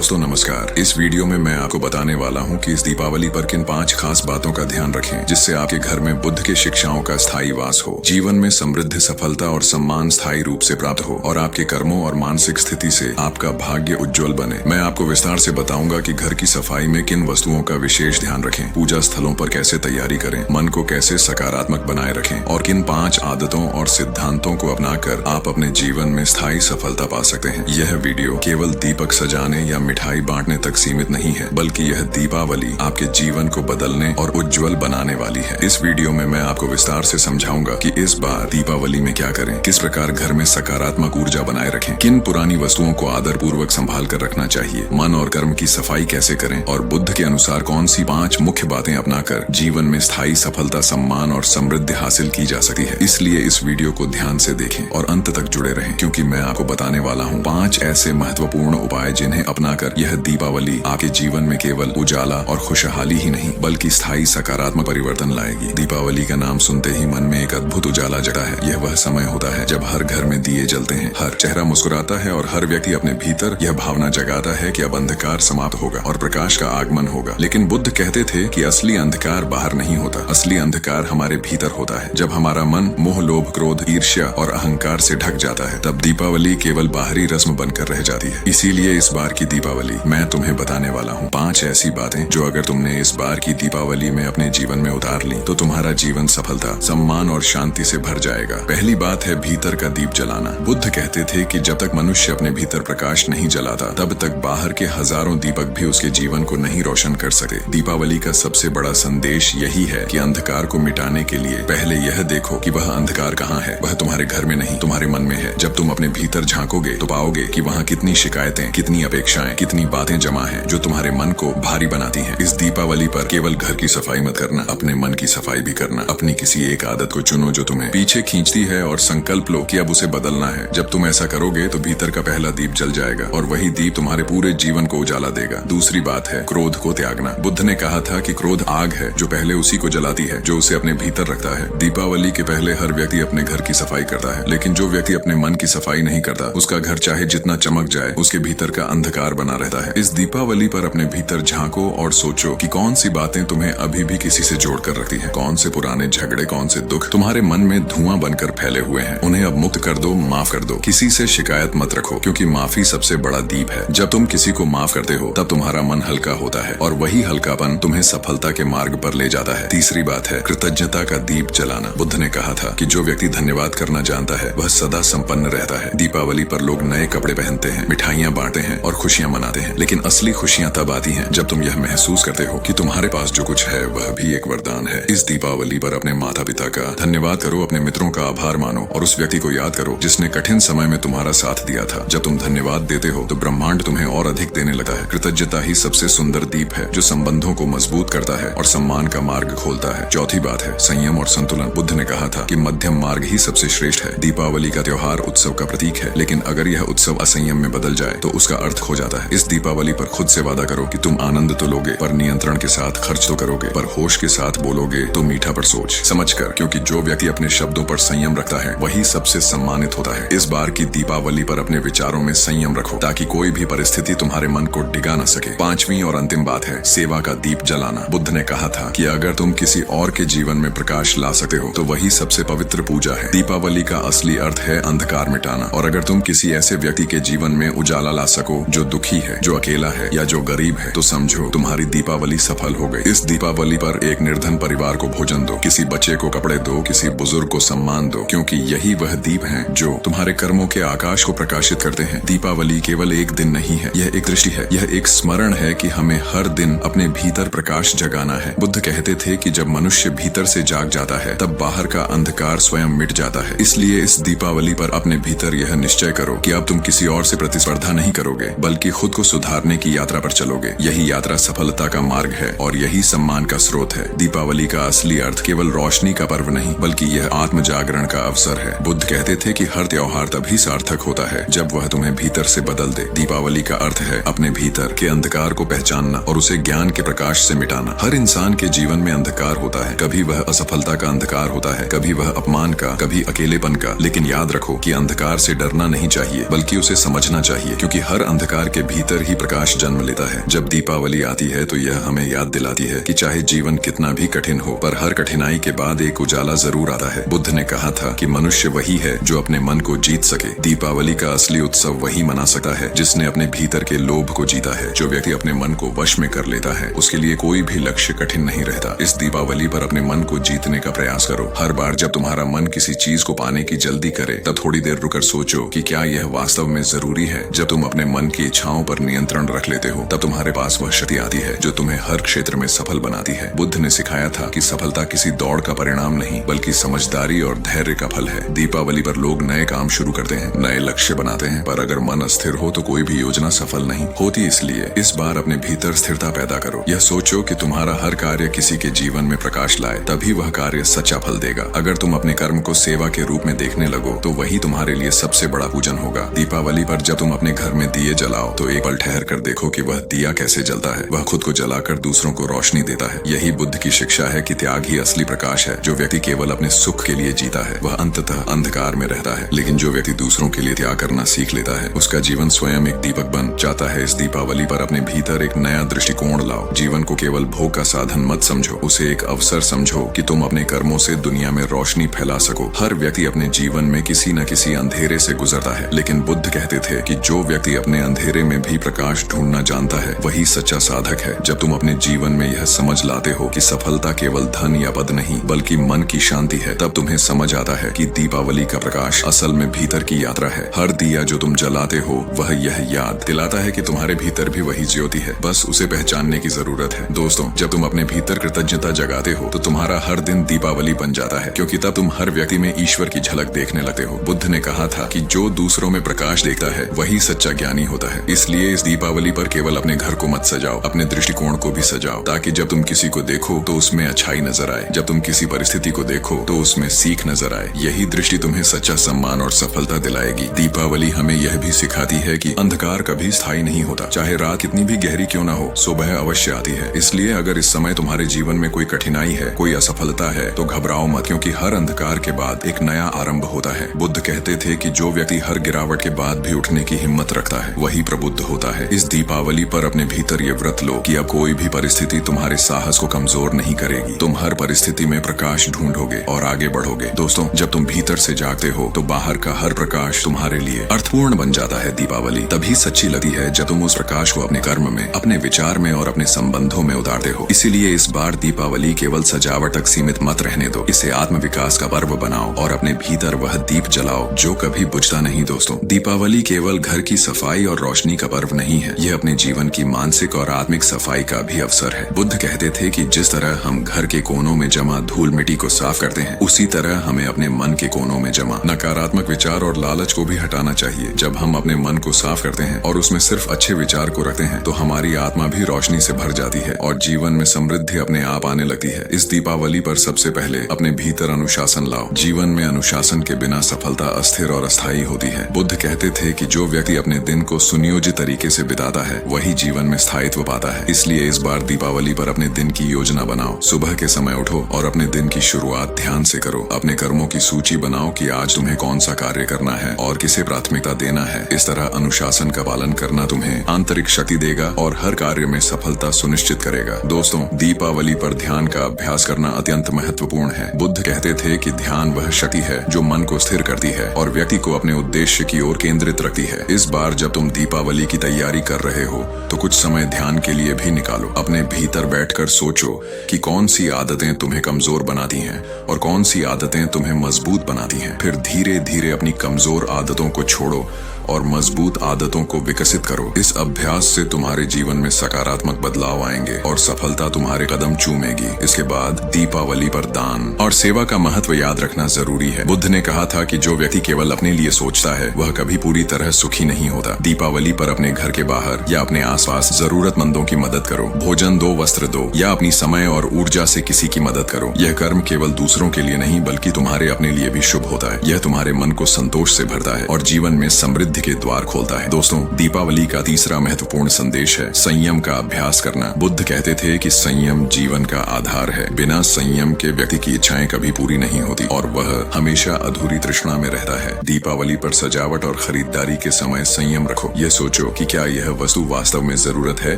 दोस्तों नमस्कार। इस वीडियो में मैं आपको बताने वाला हूं कि इस दीपावली पर किन 5 खास बातों का ध्यान रखें जिससे आपके घर में बुद्ध की शिक्षाओं का स्थायी वास हो, जीवन में समृद्धि, सफलता और सम्मान स्थायी रूप से प्राप्त हो और आपके कर्मों और मानसिक स्थिति से आपका भाग्य उज्जवल बने। मैं आपको विस्तार से बताऊंगा कि घर की सफाई में किन वस्तुओं का विशेष ध्यान रखें, पूजा स्थलों पर कैसे तैयारी करें, मन को कैसे सकारात्मक बनाए रखें और किन 5 आदतों और सिद्धांतों को अपनाकर आप अपने जीवन में स्थायी सफलता पा सकते हैं। यह वीडियो केवल दीपक सजाने या मिठाई बांटने तक सीमित नहीं है, बल्कि यह दीपावली आपके जीवन को बदलने और उज्जवल बनाने वाली है। इस वीडियो में मैं आपको विस्तार से समझाऊंगा कि इस बार दीपावली में क्या करें, किस प्रकार घर में सकारात्मक ऊर्जा बनाए रखें, किन पुरानी वस्तुओं को आदर पूर्वक संभाल कर रखना चाहिए, मन और कर्म की सफाई कैसे करें और बुद्ध के अनुसार कौन सी 5 मुख्य बातें अपनाकर जीवन में स्थायी सफलता, सम्मान और समृद्धि हासिल की जा सकती है। इसलिए इस वीडियो को ध्यान से देखें और अंत तक जुड़े रहें, क्योंकि मैं आपको बताने वाला हूँ 5 ऐसे महत्वपूर्ण उपाय जिन्हें अपनाकर यह दीपावली आपके जीवन में केवल उजाला और खुशहाली ही नहीं बल्कि स्थायी सकारात्मक परिवर्तन लाएगी। दीपावली का नाम सुनते ही मन में एक अद्भुत उजाला जगता है। यह वह समय होता है जब हर घर में दिए जलते हैं, हर चेहरा मुस्कुराता है और हर व्यक्ति अपने भीतर यह भावना जगाता है कि अब अंधकार समाप्त होगा और प्रकाश का आगमन होगा। लेकिन बुद्ध कहते थे कि असली अंधकार बाहर नहीं होता, असली अंधकार हमारे भीतर होता है। जब हमारा मन मोह, लोभ, क्रोध, ईर्ष्या और अहंकार से ढक जाता है, तब दीपावली केवल बाहरी रस्म बनकर रह जाती है। इसीलिए इस बार की दीपावली मैं तुम्हें बताने वाला हूँ 5 ऐसी बातें जो अगर तुमने इस बार की दीपावली में अपने जीवन में उतार ली तो तुम्हारा जीवन सफलता, सम्मान और शांति से भर जाएगा। पहली बात है भीतर का दीप जलाना। बुद्ध कहते थे कि जब तक मनुष्य अपने भीतर प्रकाश नहीं जलाता तब तक बाहर के हजारों दीपक भी उसके जीवन को नहीं रोशन कर सकते। दीपावली का सबसे बड़ा संदेश यही है कि अंधकार को मिटाने के लिए पहले यह देखो कि वह अंधकार कहाँ है। वह तुम्हारे घर में नहीं, तुम्हारे मन में है। जब तुम अपने भीतर झांकोगे तो पाओगे कि वहाँ कितनी शिकायतें, कितनी अपेक्षाएं, कितनी बातें जमा हैं जो तुम्हारे मन को भारी बनाती हैं। इस दीपावली पर केवल घर की सफाई मत करना, अपने मन की सफाई भी करना। अपनी किसी एक आदत को चुनो जो तुम्हें पीछे खींचती है और संकल्प लो कि अब उसे बदलना है। जब तुम ऐसा करोगे तो भीतर का पहला दीप जल जाएगा और वही दीप तुम्हारे पूरे जीवन को उजाला देगा। दूसरी बात है क्रोध को त्यागना। बुद्ध ने कहा था कि क्रोध आग है जो पहले उसी को जलाती है जो उसे अपने भीतर रखता है। दीपावली के पहले हर व्यक्ति अपने घर की सफाई करता है, लेकिन जो व्यक्ति अपने मन की सफाई नहीं करता उसका घर चाहे जितना चमक जाए उसके भीतर का अंधकार बना रहता है। इस दीपावली पर अपने भीतर झांको और सोचो कि कौन सी बातें तुम्हें अभी भी किसी से जोड़ कर रखती हैं, कौन से पुराने झगड़े, कौन से दुख तुम्हारे मन में धुआं बनकर फैले हुए हैं। उन्हें अब मुक्त कर दो, माफ कर दो। किसी से शिकायत मत रखो, क्योंकि माफी सबसे बड़ा दीप है। जब तुम किसी को माफ करते हो तब तुम्हारा मन हल्का होता है और वही हल्कापन तुम्हें सफलता के मार्ग पर ले जाता है। तीसरी बात है कृतज्ञता का दीप जलाना। बुद्ध ने कहा था कि जो व्यक्ति धन्यवाद करना जानता है वह सदा संपन्न रहता है। दीपावली पर लोग नए कपड़े पहनते हैं, मिठाइयाँ बांटते हैं और खुशियाँ मनाते हैं, लेकिन असली खुशियाँ तब आती हैं जब तुम यह महसूस करते हो कि तुम्हारे पास जो कुछ है वह भी एक वरदान है। इस दीपावली पर अपने माता पिता का धन्यवाद करो, अपने मित्रों का आभार मानो और उस व्यक्ति को याद करो जिसने कठिन समय में तुम्हारा साथ दिया था। जब तुम धन्यवाद देते हो तो ब्रह्मांड तुम्हें और अधिक देने लगता है। कृतज्ञता ही सबसे सुंदर दीप है जो संबंधों को मजबूत करता है और सम्मान का मार्ग खोलता है। चौथी बात है संयम और संतुलन। बुद्ध ने कहा था कि मध्यम मार्ग ही सबसे श्रेष्ठ है। दीपावली का त्योहार उत्सव का प्रतीक है, लेकिन अगर यह उत्सव असंयम में बदल जाए तो उसका अर्थ खो जाता है। इस दीपावली पर खुद से वादा करो कि तुम आनंद तो लोगे पर नियंत्रण के साथ खर्च तो करोगे, पर होश के साथ बोलोगे तो मीठा पर सोच समझ कर, क्योंकि जो व्यक्ति अपने शब्दों पर संयम रखता है वही सबसे सम्मानित होता है। इस बार की दीपावली पर अपने विचारों में संयम रखो ताकि कोई भी परिस्थिति तुम्हारे मन को डिगा न सके। 5वीं और अंतिम बात है सेवा का दीप जलाना। बुद्ध ने कहा था कि अगर तुम किसी और के जीवन में प्रकाश ला सकते हो तो वही सबसे पवित्र पूजा है। दीपावली का असली अर्थ है अंधकार मिटाना, और अगर तुम किसी ऐसे व्यक्ति के जीवन में उजाला ला सको जो दुखी है, जो अकेला है या जो गरीब है, तो समझो तुम्हारी दीपावली सफल हो गई। इस दीपावली पर एक निर्धन परिवार को भोजन दो, किसी बच्चे को कपड़े दो, किसी बुजुर्ग को सम्मान दो, क्योंकि यही वह दीप हैं जो तुम्हारे कर्मों के आकाश को प्रकाशित करते हैं। दीपावली केवल एक दिन नहीं है, यह एक दृष्टि है, यह एक स्मरण है कि हमें हर दिन अपने भीतर प्रकाश जगाना है। बुद्ध कहते थे कि जब मनुष्य भीतर से जाग जाता है तब बाहर का अंधकार स्वयं मिट जाता है। इसलिए इस दीपावली पर अपने भीतर यह निश्चय करो कि अब तुम किसी और से प्रतिस्पर्धा नहीं करोगे बल्कि खुद को सुधारने की यात्रा पर चलोगे। यही यात्रा सफलता का मार्ग है और यही सम्मान का स्रोत है। दीपावली का असली अर्थ केवल रोशनी का पर्व नहीं बल्कि यह आत्म जागरण का अवसर है। बुद्ध कहते थे कि हर त्योहार तभी सार्थक होता है जब वह तुम्हें भीतर से बदल दे। दीपावली का अर्थ है अपने भीतर के अंधकार को पहचानना और उसे ज्ञान के प्रकाश से मिटाना। हर इंसान के जीवन में अंधकार होता है, कभी वह असफलता का अंधकार होता है, कभी वह अपमान का, कभी अकेलेपन का। लेकिन याद रखो कि अंधकार से डरना नहीं चाहिए बल्कि उसे समझना चाहिए, क्योंकि हर अंधकार के भीतर ही प्रकाश जन्म लेता है। जब दीपावली आती है तो यह हमें याद दिलाती है कि चाहे जीवन कितना भी कठिन हो, पर हर कठिनाई के बाद एक उजाला जरूर आता है। बुद्ध ने कहा था कि मनुष्य वही है जो अपने मन को जीत सके। दीपावली का असली उत्सव वही मना सकता है जिसने अपने भीतर के लोभ को जीता है। जो व्यक्ति अपने मन को वश में कर लेता है, उसके लिए कोई भी लक्ष्य कठिन नहीं रहता। इस दीपावली पर अपने मन को जीतने का प्रयास करो। हर बार जब तुम्हारा मन किसी चीज को पाने की जल्दी करे, तब थोड़ी देर रुकर सोचो कि क्या यह वास्तव में जरूरी है। जब तुम अपने मन की इच्छाओं पर नियंत्रण रख लेते हो, तब तुम्हारे पास वह शक्ति आती है जो तुम्हें हर क्षेत्र में सफल बनाती है। बुद्ध ने सिखाया था कि सफलता किसी दौड़ का परिणाम नहीं, बल्कि समझदारी और धैर्य का फल है। दीपावली पर लोग नए काम शुरू करते हैं, नए लक्ष्य बनाते हैं, पर अगर मन अस्थिर हो तो कोई भी योजना सफल नहीं होती। इसलिए इस बार अपने भीतर स्थिरता पैदा करो। यह सोचो कि तुम्हारा हर कार्य किसी के जीवन में प्रकाश लाए, तभी वह कार्य सच्चा फल देगा। अगर तुम अपने कर्म को सेवा के रूप में देखने लगो तो वही तुम्हारे लिए सबसे बड़ा पूजन होगा। दीपावली पर जब तुम अपने घर में दिए जलाओ तो एक पल ठहर कर देखो कि वह दिया कैसे जलता है। वह खुद को जलाकर दूसरों को रोशनी देता है। यही बुद्ध की शिक्षा है कि त्याग ही असली प्रकाश है। जो व्यक्ति केवल अपने सुख के लिए जीता है, वह अंततः अंधकार में रहता है, लेकिन जो व्यक्ति दूसरों के लिए त्याग करना सीख लेता है, उसका जीवन स्वयं एक दीपक बन जाता है। इस दीपावली पर अपने भीतर एक नया दृष्टिकोण लाओ। जीवन को केवल भोग का साधन मत समझो, उसे एक अवसर समझो कि तुम अपने कर्मों से दुनिया में रोशनी फैला सको। हर व्यक्ति अपने जीवन में किसी न किसी अंधेरे से गुजरता है, लेकिन बुद्ध कहते थे कि जो व्यक्ति अपने अंधेरे में भी प्रकाश ढूंढना जानता है, वही सच्चा साधक है। जब तुम अपने जीवन में यह समझ लाते हो कि सफलता केवल धन या पद नहीं, बल्कि मन की शांति है, तब तुम्हें समझ आता है कि दीपावली का प्रकाश असल में भीतर की यात्रा है। हर दिया जो तुम जलाते हो, वह यह याद दिलाता है कि तुम्हारे भीतर भी वही ज्योति है, बस उसे पहचानने की जरूरत है। दोस्तों, जब तुम अपने भीतर कृतज्ञता जगाते हो तो तुम्हारा हर दिन दीपावली बन जाता है, क्योंकि तब तुम हर व्यक्ति में ईश्वर की झलक देखने लगते हो। बुद्ध ने कहा था कि जो दूसरों में प्रकाश देखता है वही सच्चा ज्ञानी होता है। इसलिए इस दीपावली पर केवल अपने घर को मत सजाओ, अपने दृष्टिकोण को भी सजाओ, ताकि जब तुम किसी को देखो तो उसमें अच्छाई नजर आए। जब तुम किसी परिस्थिति को देखो तो उसमें सीख नजर आए। यही दृष्टि तुम्हें सच्चा सम्मान और सफलता दिलाएगी। दीपावली हमें यह भी सिखाती है कि अंधकार कभी स्थायी नहीं होता। चाहे रात कितनी भी गहरी क्यों ना हो, सुबह अवश्य आती है। इसलिए अगर इस समय तुम्हारे जीवन में कोई कठिनाई है, कोई असफलता है, तो घबराओ मत, क्योंकि हर अंधकार के बाद एक नया आरंभ होता है। बुद्ध कहते थे कि जो व्यक्ति हर गिरावट के बाद भी उठने की हिम्मत रखता है, वही प्रबुद्ध होता है। इस दीपावली पर अपने भीतर ये व्रत लो कि अब कोई भी परिस्थिति तुम्हारे साहस को कमजोर नहीं करेगी। तुम हर परिस्थिति में प्रकाश ढूंढोगे और आगे बढ़ोगे। दोस्तों, जब तुम भीतर से जागते हो तो बाहर का हर प्रकाश तुम्हारे लिए अर्थपूर्ण बन जाता है। दीपावली तभी सच्ची लगती है जब तुम उस प्रकाश को अपने कर्म में, अपने विचार में और अपने संबंधों में उतारते हो। इसीलिए इस बार दीपावली केवल सजावट तक सीमित मत रहने दो, इसे आत्म विकास का पर्व बनाओ और अपने भीतर वह दीप जलाओ जो कभी बुझता नहीं। दोस्तों, दीपावली केवल घर की सफाई और रोशनी का पर्व नहीं है, यह अपने जीवन की मानसिक और आत्मिक सफाई का भी अवसर है। बुद्ध कहते थे कि जिस तरह हम घर के कोनों में जमा धूल मिट्टी को साफ करते हैं, उसी तरह हमें अपने मन के कोनों में जमा नकारात्मक विचार और लालच को भी हटाना चाहिए। जब हम अपने मन को साफ करते हैं और उसमें सिर्फ अच्छे विचार को रखते हैं, तो हमारी आत्मा भी रोशनी से भर जाती है और जीवन में समृद्धि अपने आप आने लगती है। इस दीपावली पर सबसे पहले अपने भीतर अनुशासन लाओ। जीवन में अनुशासन के बिना सफलता अस्थिर और अस्थायी होती है। बुद्ध कहते थे कि जो व्यक्ति अपने दिन को सुनियोजित तरीके से बिताता है, वही जीवन में स्थायित्व पाता है। इसलिए इस बार दीपावली पर अपने दिन की योजना बनाओ। सुबह के समय उठो और अपने दिन की शुरुआत ध्यान से करो। अपने कर्मों की सूची बनाओ कि आज तुम्हें कौन सा कार्य करना है और किसे प्राथमिकता देना है। इस तरह अनुशासन का पालन करना तुम्हें आंतरिक शक्ति देगा और हर कार्य में सफलता सुनिश्चित करेगा। दोस्तों, दीपावली पर ध्यान का अभ्यास करना अत्यंत महत्वपूर्ण है। बुद्ध कहते थे कि ध्यान वह शक्ति है जो मन को स्थिर करती है और व्यक्ति को अपने उद्देश्य की ओर केंद्रित रखती है। इस बार जब तुम दीपावली की तैयारी कर रहे हो तो कुछ समय ध्यान के लिए भी निकालो। अपने भीतर बैठकर सोचो कि कौन सी आदतें तुम्हें कमजोर बनाती हैं और कौन सी आदतें तुम्हें मजबूत बनाती हैं। फिर धीरे धीरे अपनी कमजोर आदतों को छोड़ो और मजबूत आदतों को विकसित करो। इस अभ्यास से तुम्हारे जीवन में सकारात्मक बदलाव आएंगे और सफलता तुम्हारे कदम चूमेगी। इसके बाद दीपावली पर दान और सेवा का महत्व याद रखना जरूरी है। बुद्ध ने कहा था कि जो व्यक्ति केवल अपने लिए सोचता है, वह कभी पूरी तरह सुखी नहीं होता। दीपावली पर अपने घर के बाहर या अपने आसपास जरूरतमंदों की मदद करो। भोजन दो, वस्त्र दो या अपनी समय और ऊर्जा से किसी की मदद करो। यह कर्म केवल दूसरों के लिए नहीं, बल्कि तुम्हारे अपने लिए भी शुभ होता है। यह तुम्हारे मन को संतोष से भरता है और जीवन में समृद्धि के द्वार खोलता है। दोस्तों, दीपावली का तीसरा महत्वपूर्ण संदेश है संयम का अभ्यास करना। बुद्ध कहते थे कि संयम जीवन का आधार है। बिना संयम के व्यक्ति की इच्छाएं कभी पूरी नहीं होती और वह हमेशा अधूरी तृष्णा में रहता है। दीपावली पर सजावट और खरीदारी के समय संयम रखो। यह सोचो सोचो कि क्या यह वस्तु वास्तव में जरूरत है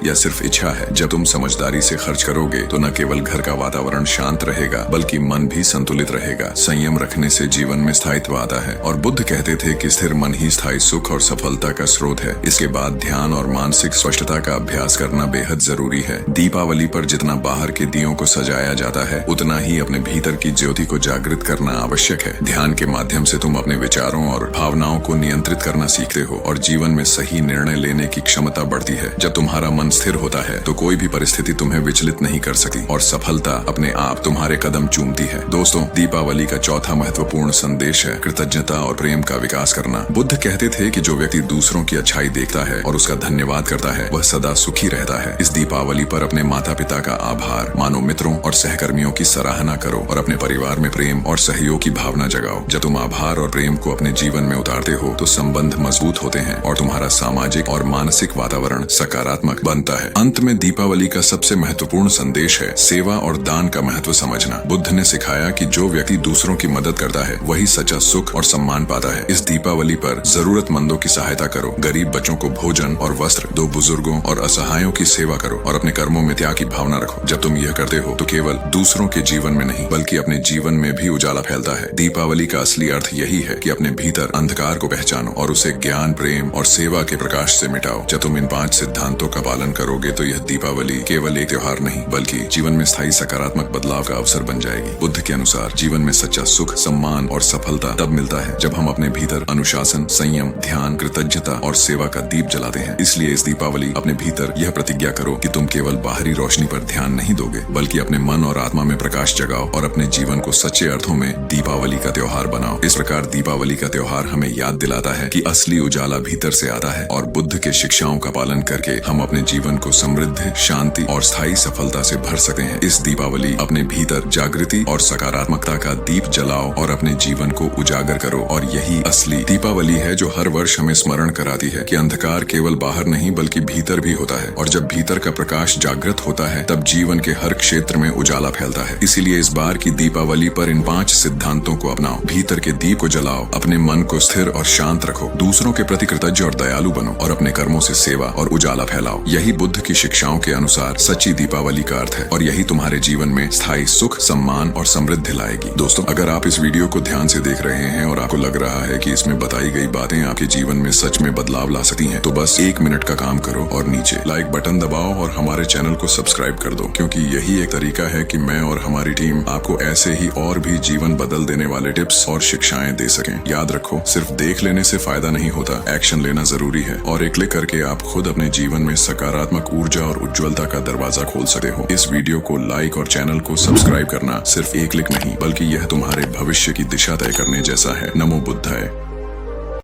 या सिर्फ इच्छा है। जब तुम समझदारी से खर्च करोगे तो न केवल घर का वातावरण शांत रहेगा बल्कि मन भी संतुलित रहेगा। संयम रखने से जीवन में स्थायित्व आता है और बुद्ध कहते थे कि स्थिर मन ही स्थायी सुख और सफलता का स्रोत है। इसके बाद ध्यान और मानसिक स्पष्टता का अभ्यास करना बेहद जरूरी है। दीपावली पर जितना बाहर के दियों को सजाया जाता है उतना ही अपने भीतर की ज्योति को जागृत करना आवश्यक है। ध्यान के माध्यम से तुम अपने विचारों और भावनाओं को नियंत्रित करना सीखते हो और जीवन में सही निर्णय लेने की क्षमता बढ़ती है। जब तुम्हारा मन स्थिर होता है तो कोई भी परिस्थिति तुम्हें विचलित नहीं कर सकती और सफलता अपने आप तुम्हारे कदम चूमती है। दोस्तों, दीपावली का चौथा महत्वपूर्ण संदेश है कृतज्ञता और प्रेम का विकास करना। बुद्ध कहते थे कि जो व्यक्ति दूसरों की अच्छाई देखता है और उसका धन्यवाद करता है वह सदा सुखी रहता है। इस दीपावली पर अपने माता पिता का आभार मानो, मित्रों और सहकर्मियों की सराहना करो और अपने परिवार में प्रेम और सहयोग की भावना जगाओ। जब तुम आभार और प्रेम को अपने जीवन में उतारते हो तो संबंध मजबूत होते हैं और तुम्हारा सामाजिक और मानसिक वातावरण सकारात्मक बनता है। अंत में दीपावली का सबसे महत्वपूर्ण संदेश है सेवा और दान का महत्व समझना। बुद्ध ने सिखाया कि जो व्यक्ति दूसरों की मदद करता है वही सच्चा सुख और सम्मान पाता है। इस दीपावली पर जरूरतमंदों की सहायता करो, गरीब बच्चों को भोजन और वस्त्र दो, बुजुर्गों और असहायों की सेवा करो और अपने कर्मों में त्याग की भावना रखो। जब तुम यह करते हो तो केवल दूसरों के जीवन में नहीं बल्कि अपने जीवन में भी उजाला फैलता है। दीपावली का असली अर्थ यही है कि अपने भीतर अंधकार को पहचानो और उसे ज्ञान, प्रेम और सेवा के प्रकाश से मिटाओ। जब तुम इन 5 सिद्धांतों का पालन करोगे तो यह दीपावली केवल एक त्योहार नहीं बल्कि जीवन में स्थायी सकारात्मक बदलाव का अवसर बन जाएगी। बुद्ध के अनुसार जीवन में सच्चा सुख, सम्मान और सफलता तब मिलता है जब हम अपने भीतर अनुशासन, संयम, ध्यान, कृतज्ञता और सेवा का दीप जलाते हैं। इसलिए इस दीपावली अपने भीतर यह प्रतिज्ञा करो कि तुम केवल बाहरी रोशनी पर ध्यान नहीं दोगे बल्कि अपने मन और आत्मा में प्रकाश जगाओ और अपने जीवन को सच्चे अर्थों में दीपावली का त्योहार बनाओ। इस प्रकार दीपावली का त्योहार हमें याद दिलाता है कि असली उजाला भीतर से आता है और बुद्ध के शिक्षाओं का पालन करके हम अपने जीवन को समृद्ध, शांति और स्थायी सफलता से भर सकते हैं। इस दीपावली अपने भीतर जागृति और सकारात्मकता का दीप जलाओ और अपने जीवन को उजागर करो। और यही असली दीपावली है जो हर वर्ष हमें स्मरण कराती है कि अंधकार केवल बाहर नहीं बल्कि भीतर भी होता है और जब भीतर का प्रकाश जागृत होता है तब जीवन के हर क्षेत्र में उजाला फैलता है। इसीलिए इस बार की दीपावली पर इन 5 सिद्धांतों को अपनाओ। भीतर के दीप को जलाओ, अपने मन को स्थिर और शांत रखो, दूसरों के प्रति कृतज्ञ और दयालु बनो और अपने कर्मों से सेवा और उजाला फैलाओ। यही बुद्ध की शिक्षाओं के अनुसार सच्ची दीपावली का अर्थ है और यही तुम्हारे जीवन में स्थायी सुख, सम्मान और समृद्धि लाएगी। दोस्तों, अगर आप इस वीडियो को ध्यान से देख रहे हैं और आपको लग रहा है कि इसमें बताई गई बातें आपके जीवन में सच में बदलाव ला सकती हैं, तो बस 1 मिनट का काम करो और नीचे लाइक बटन दबाओ और हमारे चैनल को सब्सक्राइब कर दो, क्योंकि यही एक तरीका है कि मैं और हमारी टीम आपको ऐसे ही और भी जीवन बदल देने वाले टिप्स और शिक्षाएं दे सकें। याद रखो, सिर्फ देख लेने से फायदा नहीं होता, एक्शन लेना जरूरी है और एक क्लिक करके आप खुद अपने जीवन में सकारात्मक ऊर्जा और उज्ज्वलता का दरवाजा खोल सकते हो। इस वीडियो को लाइक और चैनल को सब्सक्राइब करना सिर्फ एक क्लिक नहीं बल्कि यह तुम्हारे भविष्य की दिशा तय करने जैसा है। नमो बुद्धाय।